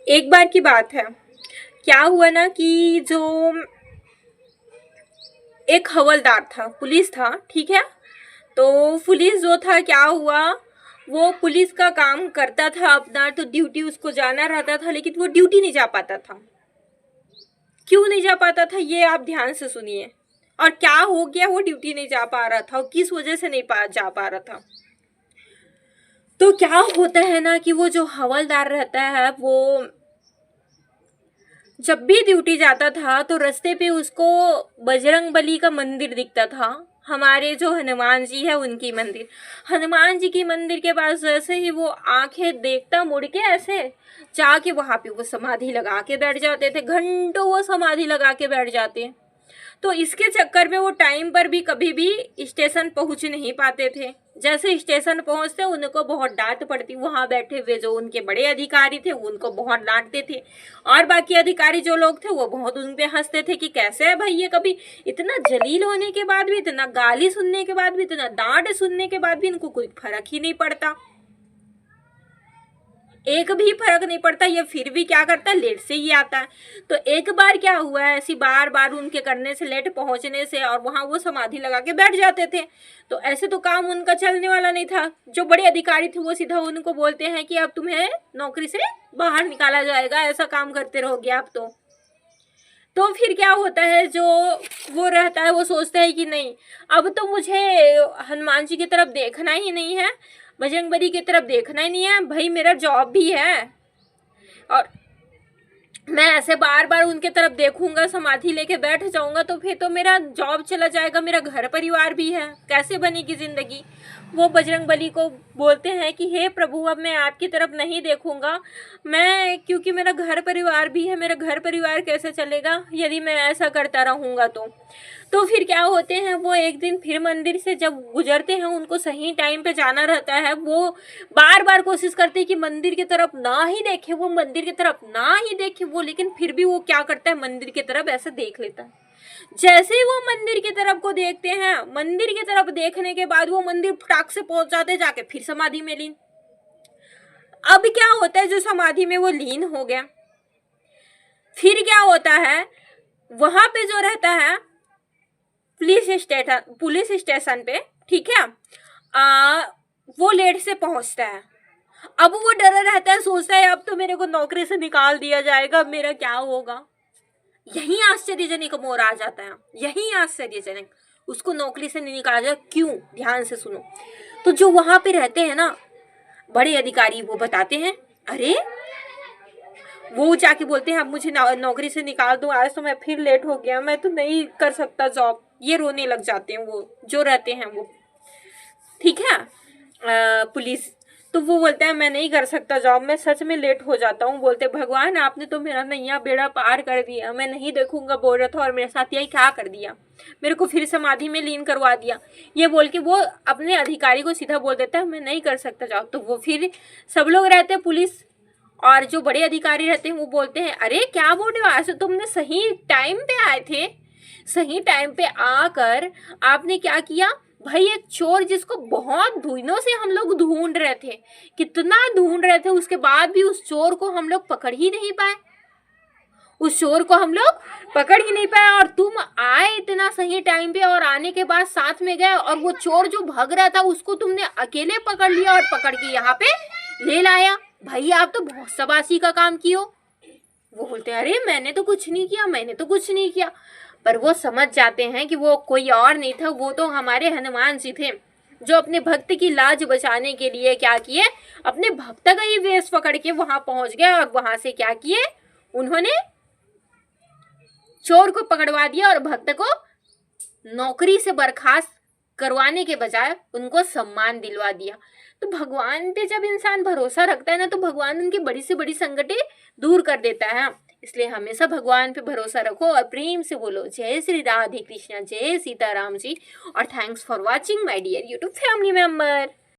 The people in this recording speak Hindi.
एक बार की बात है, क्या हुआ ना कि जो एक हवलदार था, पुलिस था, ठीक है। तो पुलिस जो था, क्या हुआ, वो पुलिस का काम करता था अपना, तो ड्यूटी उसको जाना रहता था, लेकिन वो ड्यूटी नहीं जा पाता था। क्यों नहीं जा पाता था, ये आप ध्यान से सुनिए। और क्या हो गया, वो ड्यूटी नहीं जा पा रहा था, और किस वजह से नहीं जा पा रहा था। तो क्या होता है ना कि वो जो हवलदार रहता है, वो जब भी ड्यूटी जाता था तो रास्ते पे उसको बजरंग बली का मंदिर दिखता था। हमारे जो हनुमान जी है उनकी मंदिर, हनुमान जी की मंदिर के पास जैसे ही वो आंखें देखता, मुड़ के ऐसे जाके वहां पे वो समाधि लगा के बैठ जाते थे। घंटों वो समाधि लगा के बैठ जाते। तो इसके चक्कर में वो टाइम पर भी कभी भी स्टेशन पहुंच नहीं पाते थे। जैसे स्टेशन पहुंचते उनको बहुत डांट पड़ती, वहां बैठे हुए जो उनके बड़े अधिकारी थे उनको बहुत डांटते थे, और बाकी अधिकारी जो लोग थे वो बहुत उन पे हंसते थे कि कैसे है भाई ये, कभी इतना जलील होने के बाद भी, इतना गाली सुनने के बाद भी, इतना डांट सुनने के बाद भी इनको कोई फर्क ही नहीं पड़ता, एक भी फर्क नहीं पड़ता, ये फिर भी क्या करता है, लेट से ही आता है। तो एक बार क्या हुआ है, ऐसी बार बार उनके करने से, लेट पहुंचने से, और वहां वो समाधि लगा के बैठ जाते थे। तो ऐसे तो काम उनका चलने वाला नहीं था। जो बड़े अधिकारी थे वो सीधा उनको बोलते हैं कि अब तुम्हें नौकरी से बाहर निकाला जाएगा, ऐसा काम करते रहोगे आप तो फिर क्या होता है, जो वो रहता है वो सोचता है कि नहीं, अब तो मुझे हनुमान जी की तरफ देखना ही नहीं है, बजरंगबली की तरफ देखना ही नहीं है भाई, मेरा जॉब भी है, और मैं ऐसे बार बार उनके तरफ देखूंगा, समाधि लेके बैठ जाऊंगा, तो फिर तो मेरा जॉब चला जाएगा, मेरा घर परिवार भी है, कैसे बनेगी जिंदगी। वो बजरंगबली को बोलते हैं कि हे प्रभु, अब मैं आपकी तरफ नहीं देखूंगा, मैं, क्योंकि मेरा घर परिवार भी है, मेरा घर परिवार कैसे चलेगा यदि मैं ऐसा करता रहूंगा तो फिर क्या होते हैं, वो एक दिन फिर मंदिर से जब गुजरते हैं, उनको सही टाइम पे जाना रहता है, वो बार बार कोशिश करते हैं कि मंदिर की तरफ ना ही देखे, वो मंदिर की तरफ ना ही देखे वो, लेकिन फिर भी वो क्या करता है, मंदिर की तरफ ऐसे देख लेता है। जैसे ही वो मंदिर की तरफ को देखते हैं, मंदिर की तरफ देखने के बाद वो मंदिर फटाक से पहुंच जाते, जाके फिर समाधि में लीन। अब क्या होता है, जो समाधि में वो लीन हो गया, फिर क्या होता है, वहां पे जो रहता है पुलिस स्टेशन पे, ठीक है, वो लेट से पहुंचता है। अब वो डरा रहता है, सोचता है अब तो मेरे को नौकरी से निकाल दिया जाएगा, मेरा क्या होगा। यही आश्चर्यजनक मोड़ आ जाता है, यही आश्चर्यजनक, उसको नौकरी से नहीं निकाला जाए, क्यों, ध्यान से सुनो। तो जो वहां पे रहते हैं ना बड़े अधिकारी, वो बताते हैं, अरे, वो जाके बोलते हैं अब मुझे नौकरी से निकाल दो, आज तो मैं फिर लेट हो गया, मैं तो नहीं कर सकता जॉब। ये रोने लग जाते हैं वो जो रहते हैं वो, ठीक है, पुलिस। तो वो बोलता है मैं नहीं कर सकता जॉब, मैं सच में लेट हो जाता हूँ। बोलते भगवान आपने तो मेरा नैया बेड़ा पार कर दिया, मैं नहीं देखूंगा बोल रहा था और मेरे साथ यही क्या कर दिया, मेरे को फिर समाधि में लीन करवा दिया। ये बोल के वो अपने अधिकारी को सीधा बोल देता है मैं नहीं कर सकता जॉब। तो वो फिर सब लोग रहते हैं, पुलिस और जो बड़े अधिकारी रहते हैं, वो बोलते हैं अरे क्या बोल रहे हो, ऐसे तुमने सही टाइम पे आए थे, सही टाइम पे आकर आपने क्या किया भाई, एक चोर जिसको बहुत दिनों से हम लोग ढूंढ रहे थे, कितना ढूंढ रहे थे, उसके बाद भी उस चोर को हम लोग पकड़ ही नहीं पाए, उस चोर को हम लोग पकड़ ही नहीं पाए, और तुम आए इतना सही टाइम पे, और आने के बाद साथ में गए, और वो चोर जो भाग रहा था उसको तुमने अकेले पकड़ लिया और पकड़ के यहाँ पे ले लाया। भाई आप तो बहुत शबाशी का काम किए हो। वो बोलते हैं अरे मैंने तो कुछ नहीं किया, मैंने तो कुछ नहीं किया। पर वो समझ जाते हैं कि वो कोई और नहीं था, वो तो हमारे हनुमान जी थे, जो अपने भक्त की लाज बचाने के लिए क्या किए, अपने भक्त का ही वेश पकड़ के वहां पहुंच गए, और वहां से क्या किए, उन्होंने चोर को पकड़वा दिया और भक्त को नौकरी से बर्खास्त करवाने के बजाय उनको सम्मान दिलवा दिया। तो भगवान पे जब इंसान भरोसा रखता है ना, तो भगवान उनकी बड़ी से बड़ी संकटें दूर कर देता है। इसलिए हमेशा भगवान पे भरोसा रखो और प्रेम से बोलो जय श्री राधे कृष्णा, जय सीताराम जी। और thanks for watching my dear YouTube family member.